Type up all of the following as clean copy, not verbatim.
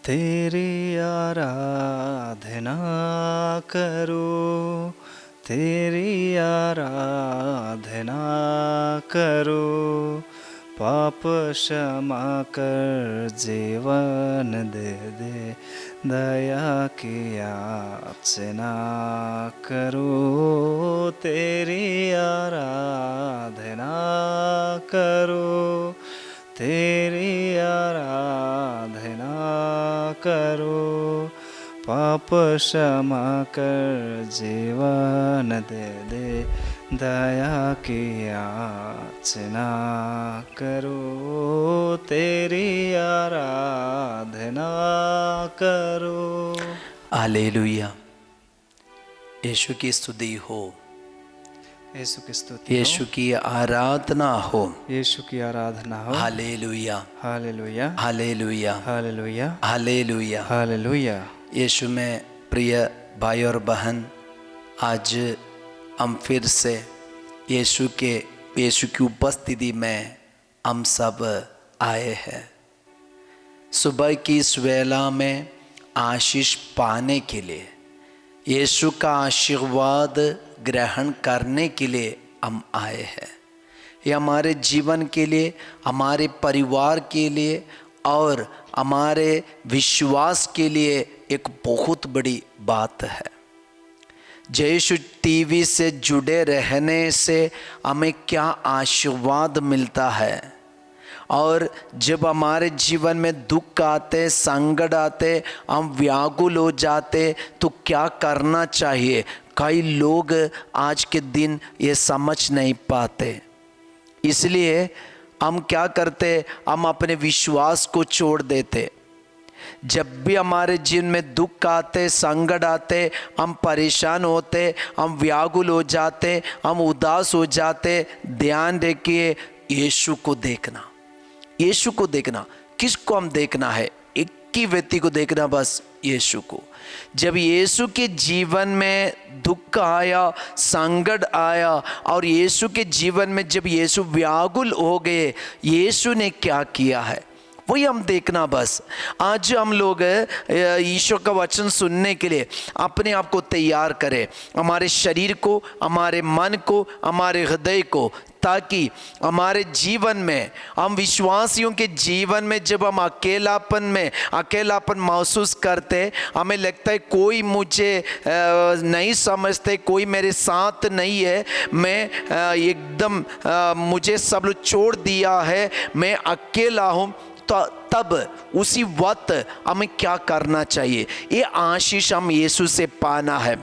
तेरी आराधना करो, तेरी आराधना करो, पाप क्षमा कर जीवन दे दे, दया की याचना करो, तेरी आराधना करो, तेरी आराधना करो, पाप क्षमा कर जीवन दे दे, दया की याचना करो, तेरी आराधना करो। हालेलुया। यीशु की स्तुति हो, यीशु की स्तुति हो, यीशु की आराधना हो, यीशु की आराधना हो। Hallelujah, hallelujah, hallelujah, hallelujah, hallelujah. Hallelujah. यीशु में प्रिय भाई और बहन, आज हम फिर से यीशु की उपस्थिति में हम सब आए हैं। सुबह की इस वेला में आशीष पाने के लिए, यीशु का आशीर्वाद ग्रहण करने के लिए हम आए हैं। ये हमारे जीवन के लिए, हमारे परिवार के लिए और हमारे विश्वास के लिए एक बहुत बड़ी बात है। यीशु टीवी से जुड़े रहने से हमें क्या आशीर्वाद मिलता है, और जब हमारे जीवन में दुख आते, संकट आते, हम व्याकुल हो जाते तो क्या करना चाहिए। कई लोग आज के दिन ये समझ नहीं पाते, इसलिए हम क्या करते, हम अपने विश्वास को छोड़ देते। जब भी हमारे जीवन में दुख आते, संकट आते, हम परेशान होते, हम व्याकुल हो जाते, हम उदास हो जाते, ध्यान रखिए, यीशु को देखना, यीशु को देखना। किसको हम देखना है? एक ही व्यक्ति को देखना, बस यीशु को। जब यीशु के जीवन में दुख आया, संकट आया, और यीशु के जीवन में जब यीशु व्याकुल हो गए, यीशु ने क्या किया है वही हम देखना बस। आज हम लोग ईश्वर का वचन सुनने के लिए अपने आप को तैयार करें, हमारे शरीर को, हमारे मन को, हमारे हृदय को, ताकि हमारे जीवन में, हम विश्वासियों के जीवन में जब हम अकेलापन महसूस करते, हमें लगता है कोई मुझे नहीं समझते, कोई मेरे साथ नहीं है, मैं एकदम मुझे सब लोग छोड़ दिया है, मैं अकेला हूँ, तो तब उसी वक्त हमें क्या करना चाहिए? ये आशीष हम यीशु से पाना है।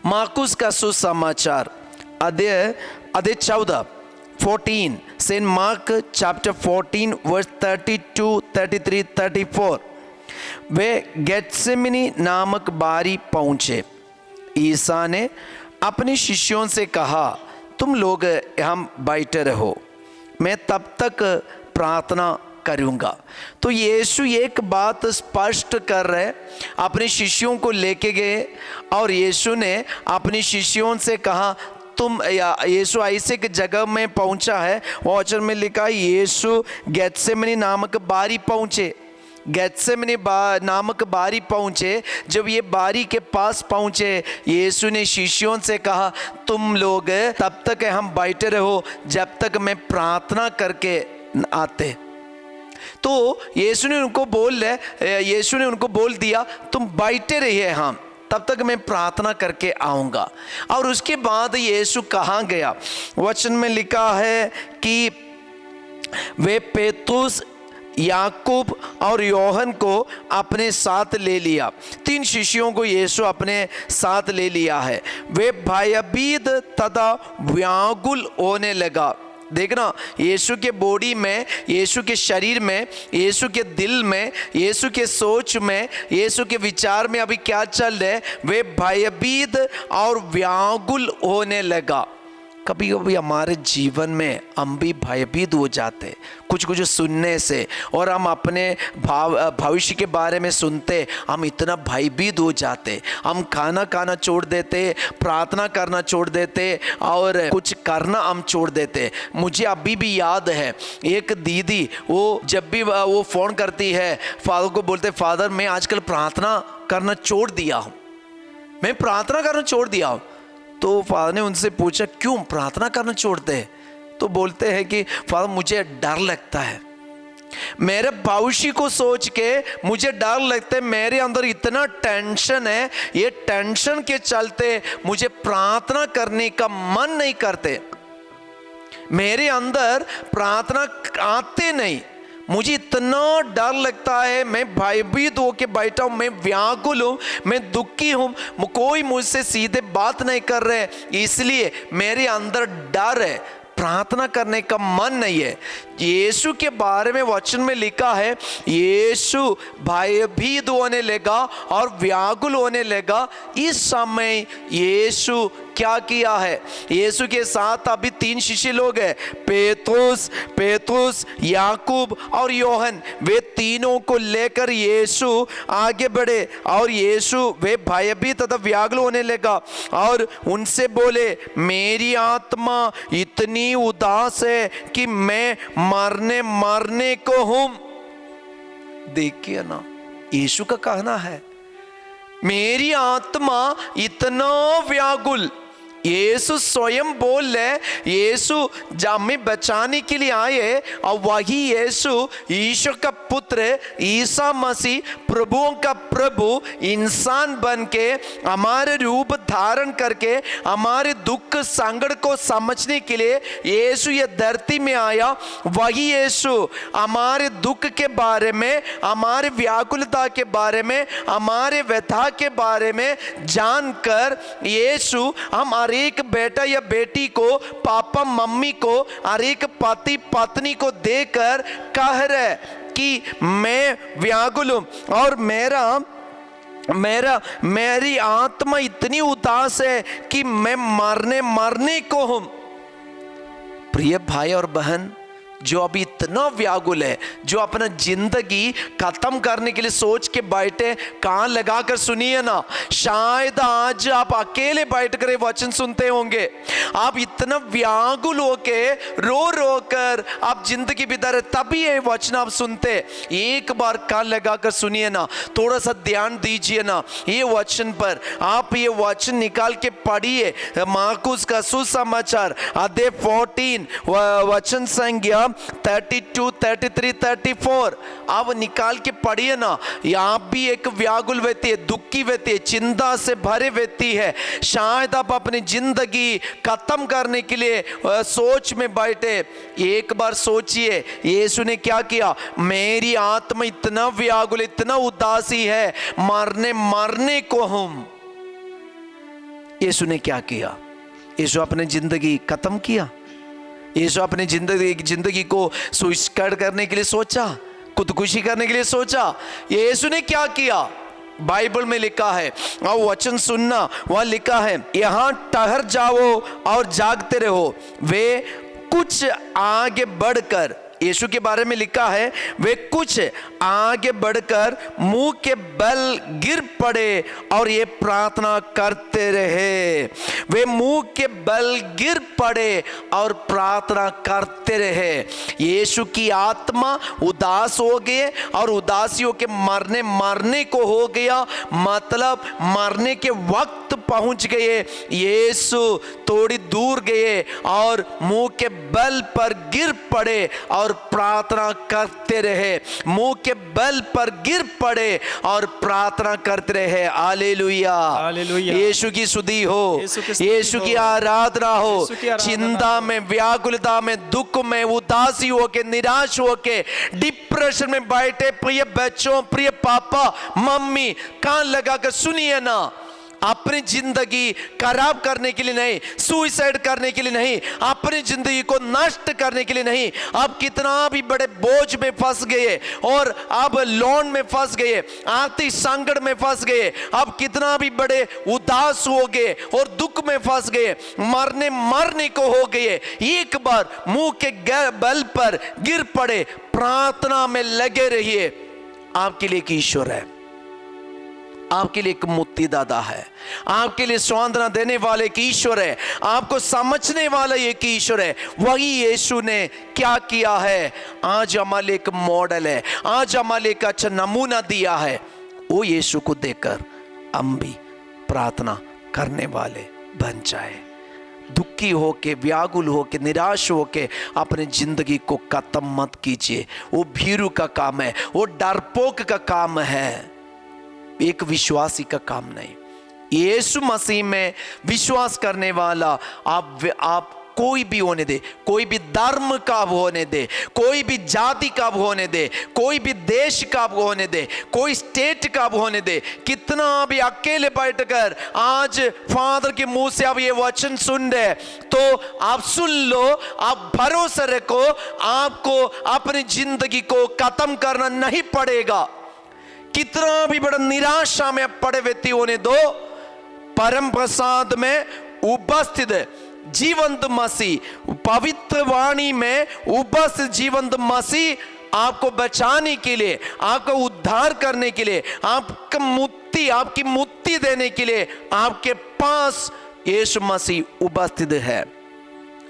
मार्कुस का सुसमाचार अध्याय 14 सेंट मार्क चैप्टर 14 वर्स 32, 33, 34। वे गेत्सेमनी नामक बारी पहुंचे। ईसा ने अपने शिष्यों से कहा, तुम लोग यहाँ बैठे रहो, मैं तब तक प्रार्थना करूंगा। तो यीशु एक बात स्पष्ट कर रहे, अपने शिष्यों को लेके गए और यीशु ने अपने शिष्यों से कहा, यीशु ऐसे की जगह में पहुंचा है, वचन में लिखा है यीशु गेत्सेमनी नामक बारी पहुंचे। गेत्सेमनी नामक बारी पहुंचे। जब ये बारी के पास पहुंचे, यीशु ने शिष्यों से कहा, तुम लोग तब तक हम बैठे रहो जब तक मैं प्रार्थना करके आते। तो यीशु ने उनको बोल दिया, तुम बैठे रहिए, हम तब तक मैं प्रार्थना करके आऊंगा। और उसके बाद यीशु कहाँ गया? वचन में लिखा है कि वे पेतरुस, याकूब और योहन को अपने साथ ले लिया। 3 शिष्यों को यीशु अपने साथ ले लिया है। वे भयभीत तथा व्याकुल होने लगा। देखना, यीशु के बॉडी में, यीशु के शरीर में, यीशु के दिल में, यीशु के सोच में, यीशु के विचार में अभी क्या चल रहा है? वे भयभीत और व्याकुल होने लगा। कभी कभी हमारे जीवन में हम भी भयभीत हो जाते कुछ कुछ सुनने से, और हम अपने भविष्य के बारे में सुनते हम इतना भयभीत हो जाते, हम खाना छोड़ देते, प्रार्थना करना छोड़ देते और कुछ करना हम छोड़ देते। मुझे अभी भी याद है एक दीदी, वो जब भी वो फ़ोन करती है फादर को बोलते, फादर मैं आजकल प्रार्थना करना छोड़ दिया हूँ, मैं प्रार्थना करना छोड़ दिया हूँ। तो फादर ने उनसे पूछा क्यों प्रार्थना करना छोड़ते हैं? तो बोलते हैं कि फादर मुझे डर लगता है, मेरे भविष्य को सोच के मुझे डर लगता है, मेरे अंदर इतना टेंशन है, ये टेंशन के चलते मुझे प्रार्थना करने का मन नहीं करते, मेरे अंदर प्रार्थना आते नहीं, मुझे इतना डर लगता है, मैं भयभीत होके बैठा हूँ, मैं व्याकुल हूँ, मैं दुखी हूँ, कोई मुझसे सीधे बात नहीं कर रहे, इसलिए मेरे अंदर डर है, प्रार्थना करने का मन नहीं है। यीशु के बारे में वचन में लिखा है, यीशु भयभीत होने लगा और व्याकुल होने लगा। इस समय यीशु क्या किया है? यीशु के साथ अभी 3 शिष्य लोग हैं, पेतरुस, याकूब और योहन। वे तीनों को लेकर यीशु आगे बढ़े और यीशु वे भयभीत तथा व्याकुल होने लगा और उनसे बोले, मेरी आत्मा इतनी उदास है कि मैं मरने को हूं। देखिए ना, यीशु का कहना है मेरी आत्मा इतना व्याकुल। यीशु स्वयं बोल रहे, यीशु हमें बचाने के लिए आए और वही यीशु ईश्वर का पुत्र ईसा मसीह प्रभुओं का प्रभु इंसान बन के हमारे रूप धारण करके हमारे दुख संकट को समझने के लिए यीशु ये धरती में आया। वही यीशु हमारे दुख के बारे में, हमारे व्याकुलता के बारे में, हमारे व्यथा के बारे में जानकर यीशु हम हर एक बेटा या बेटी को, पापा मम्मी को, हर एक पति पत्नी को देकर कह रहे कि मैं व्याकुल हूं और मेरी आत्मा इतनी उदास है कि मैं मरने को हूं। प्रिय भाई और बहन, जो अभी इतना व्याकुल है, जो अपना जिंदगी खत्म करने के लिए सोच के बैठे, कान लगाकर सुनिए ना, शायद आज आप अकेले बैठकर ये वचन सुनते होंगे, आप इतना व्याकुल होके रो कर आप जिंदगी बिता रहे, तभी ये वचन आप सुनते। एक बार कान लगाकर सुनिए ना, थोड़ा सा ध्यान दीजिए ना ये वचन पर। आप ये वचन निकाल के पढ़िए, मार्कुस का सुसमाचार अध्याय 14 वचन संख्या 32, 33, 34 अब निकाल के पढ़िए ना। यहाँ भी एक व्याकुल व्यक्ति है, दुखी व्यक्ति है, चिंता से भरे व्यक्ति है। शायद आप अपनी जिंदगी खत्म करने के लिए सोच में बैठे। एक बार सोचिए यीशु ने क्या किया। मेरी आत्मा इतना व्याकुल, इतना उदासी है, मरने को हूं। यीशु ने क्या किया? यीशु अपने जिंदगी खत्म किया। यीशु अपने जिंदगी को सुइसाइड करने के लिए सोचा, खुदकुशी करने के लिए सोचा। यीशु ने क्या किया? बाइबल में लिखा है, और वचन सुनना, वहां लिखा है, यहां ठहर जाओ और जागते रहो। वे कुछ आगे बढ़कर, यीशु के बारे में लिखा है, वे कुछ आगे बढ़कर मुंह के बल गिर पड़े और ये प्रार्थना करते रहे। वे मुंह के बल गिर पड़े और प्रार्थना करते रहे। यीशु की आत्मा उदास हो गए और उदासियों के मरने को हो गया, मतलब मरने के वक्त पहुंच गए। यीशु थोड़ी दूर गए और मुंह के बल पर गिर पड़े और प्रार्थना करते रहे। मुंह के बल पर गिर पड़े और प्रार्थना करते रहे। हालेलुया, यीशु की स्तुति हो, यीशु की आराधना हो। चिंता में, व्याकुलता में, दुख में, उदासी होके, निराश होके, डिप्रेशन में बैठे प्रिय बच्चों, प्रिय पापा मम्मी, कान लगाकर सुनिए ना। अपनी जिंदगी खराब करने के लिए नहीं, सुसाइड करने के लिए नहीं, अपनी जिंदगी को नष्ट करने के लिए नहीं। आप कितना भी बड़े बोझ में फंस गए और आप लोन में फंस गए, आर्थिक संकट में फंस गए, आप कितना भी बड़े उदास हो गए और दुख में फंस गए, मरने को हो गए, एक बार मुंह के बल पर गिर पड़े, प्रार्थना में लगे रहिए। आपके लिए एक ईश्वर है, आपके लिए एक मुक्तिदाता है, आपके लिए सांत्वना देने वाले एक ईश्वर है, आपको समझने वाला एक ईश्वर है। वही यीशु ने क्या किया है, आज हमारे लिए एक मॉडल है, आज हमारे लिए एक अच्छा नमूना दिया है। वो यीशु को देखकर हम भी प्रार्थना करने वाले बन जाए। दुखी होके, व्याकुल होके, निराश होके अपनी जिंदगी को खत्म मत कीजिए। वो भीरू का काम है, वो डरपोक का काम है, एक विश्वासी का काम नहीं। यीशु मसीह में विश्वास करने वाला आप कोई भी होने दे, कोई भी धर्म का होने दे, कोई भी जाति का होने दे, कोई भी देश का होने दे, कोई स्टेट का होने दे, कितना भी अकेले बैठकर आज फादर के मुंह से आप ये वचन सुन रहे, तो आप सुन लो, आप भरोसा रखो, आपको अपनी जिंदगी को खत्म करना नहीं पड़ेगा। कितना भी बड़ा निराशा में पड़े व्यक्ति होने दो, परम प्रसाद में उपस्थित जीवंत मसीह, पवित्र वाणी में उपस्थित जीवंत मसीह आपको बचाने के लिए, आपको उद्धार करने के लिए, आपकी मुक्ति देने के लिए आपके पास यीशु मसीह उपस्थित है।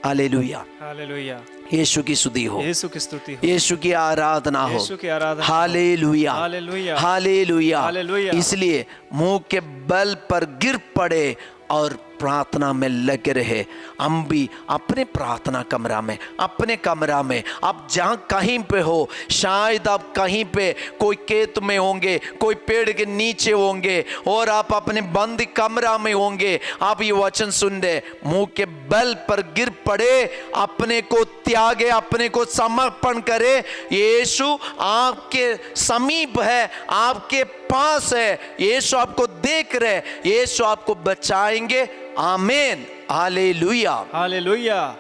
Hallelujah, hallelujah. यीशु की स्तुति हो, यीशु की स्तुति हो, यीशु की आराधना हो, यीशु की आराधना। Hallelujah, hallelujah, hallelujah, hallelujah. इसलिए मुंह के बल पर गिर पड़े और प्रार्थना में लगे रहे। हम भी अपने प्रार्थना कमरा में, अपने कमरा में, आप जहाँ कहीं पे हो, शायद आप कहीं पे कोई खेत में होंगे, कोई पेड़ के नीचे होंगे और आप अपने बंद कमरा में होंगे, आप ये वचन सुन रहे, मुंह के बल पर गिर पड़े, अपने को त्यागे, अपने को समर्पण करे। यीशु आपके समीप है, आपके पास है, यीशु आपको देख रहे, यीशु आपको बचाएंगे। आमीन, हालेलुया, हालेलुया।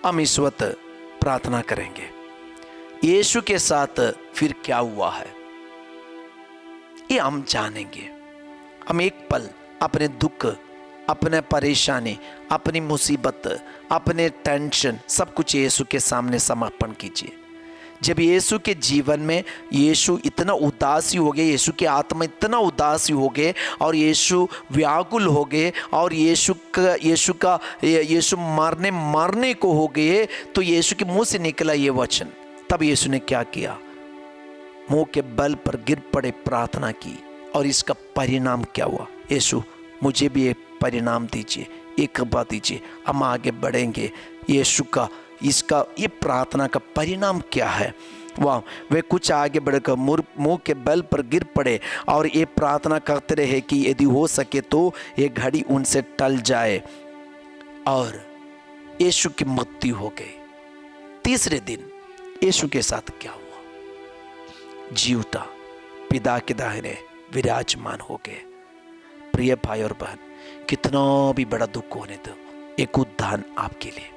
हम इस वक्त प्रार्थना करेंगे। यीशु के साथ फिर क्या हुआ है ये हम जानेंगे। हम एक पल अपने दुख, अपने परेशानी, अपनी मुसीबत, अपने टेंशन सब कुछ यीशु के सामने समर्पण कीजिए। जब यीशु के जीवन में यीशु इतना उदासी हो गए, यीशु की आत्मा इतना उदासी हो गए और यीशु व्याकुल हो गए और यीशु मरने को हो गए, तो यीशु के मुंह से निकला ये वचन। तब यीशु ने क्या किया, मुंह के बल पर गिर पड़े, प्रार्थना की, और इसका परिणाम क्या हुआ। यीशु मुझे भी एक परिणाम दीजिए, एक बात दीजिए, हम आगे बढ़ेंगे। यीशु का ये प्रार्थना का परिणाम क्या है। वाह, वे कुछ आगे बढ़कर मुंह के बल पर गिर पड़े और ये प्रार्थना करते रहे कि यदि हो सके तो ये घड़ी उनसे टल जाए, और यीशु की मृत्यु हो गई। तीसरे दिन यीशु के साथ क्या हुआ, जी उठा, पिता के दाहिने विराजमान हो गए। प्रिय भाई और बहन, कितना भी बड़ा दुख होने दो, एक उद्धार आपके लिए,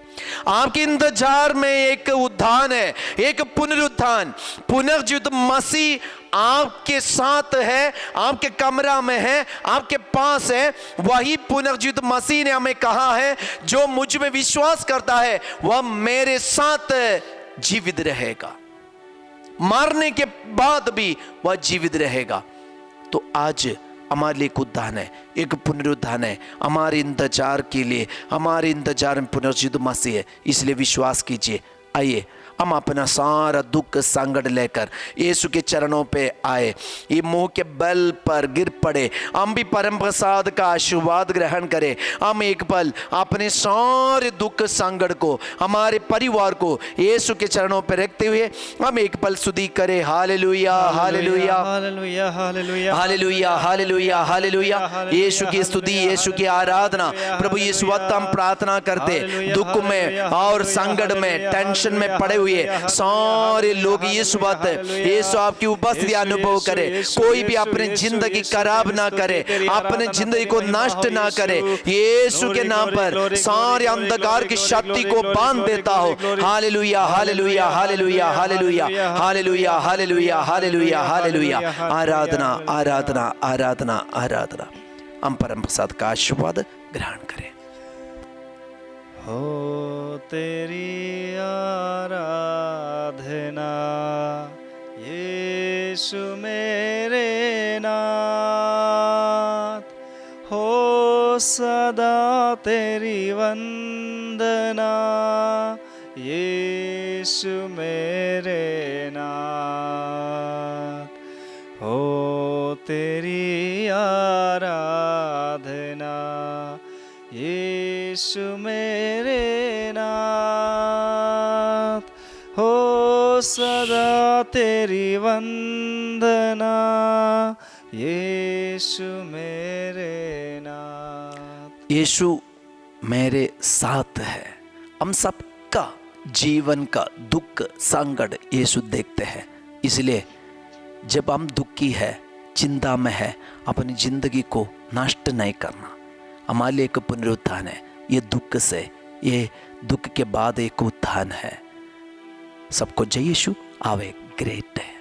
आपके इंतजार में एक उद्धार है, एक पुनरुत्थान, पुनर्जीवित मसीह आपके साथ है, आपके कमरा में है, आपके पास है। वही पुनर्जीवित मसीह ने हमें कहा है, जो मुझ में विश्वास करता है वह मेरे साथ जीवित रहेगा, मरने के बाद भी वह जीवित रहेगा। तो आज हमारे लिए एक उद्धान है, एक पुनरुत्थान है, हमारे इंतजार के लिए, हमारे इंतजार में पुनर्जीवित मसीह है। इसलिए विश्वास कीजिए। आइए हम अपना सारा दुख संकट लेकर यीशु के चरणों पे आए, ये मुंह के बल पर गिर पड़े, हम भी परम प्रसाद का आशीर्वाद ग्रहण करें। हम एक पल अपने सारे दुख संकट को, हमारे परिवार को यीशु के चरणों पे रखते हुए हम एक पल स्तुति करें। Hallelujah, hallelujah, hallelujah, hallelujah, hallelujah, hallelujah, hallelujah. यीशु की स्तुति, यीशु की आराधना। प्रभु यीशु वक्त हम प्रार्थना करते, दुख में और संकट में, टेंशन में पड़े हुए हुए सारे लोग यीशु बात यीशु आपकी उपस्थिति अनुभव करे। कोई भी अपनी जिंदगी खराब ना करे, अपने जिंदगी को नष्ट ना करे। यीशु के नाम पर सारे अंधकार की शक्ति को बांध देता हो। Hallelujah hallelujah hallelujah hallelujah hallelujah hallelujah hallelujah hallelujah. आराधना आराधना आराधना आराधना। हम परम प्रसाद का आशीर्वाद ग्रहण करें। हो तेरी आराधना यीशु मेरे नाथ, हो सदा तेरी वंदना यीशु मेरे नाथ, हो तेरी आराधना यीशु मेरे नाथ, हो सदा तेरी वंदना यीशु मेरे नाथ। यीशु मेरे साथ है। हम सबका जीवन का दुख संकट यीशु देखते हैं। इसलिए जब हम दुखी है, चिंता में है, अपनी जिंदगी को नष्ट नहीं करना। हमारे लिए एक पुनरुत्थान है। ये दुख से, ये दुख के बाद एक उत्थान है। सबको जय यीशु। आवे ग्रेट है।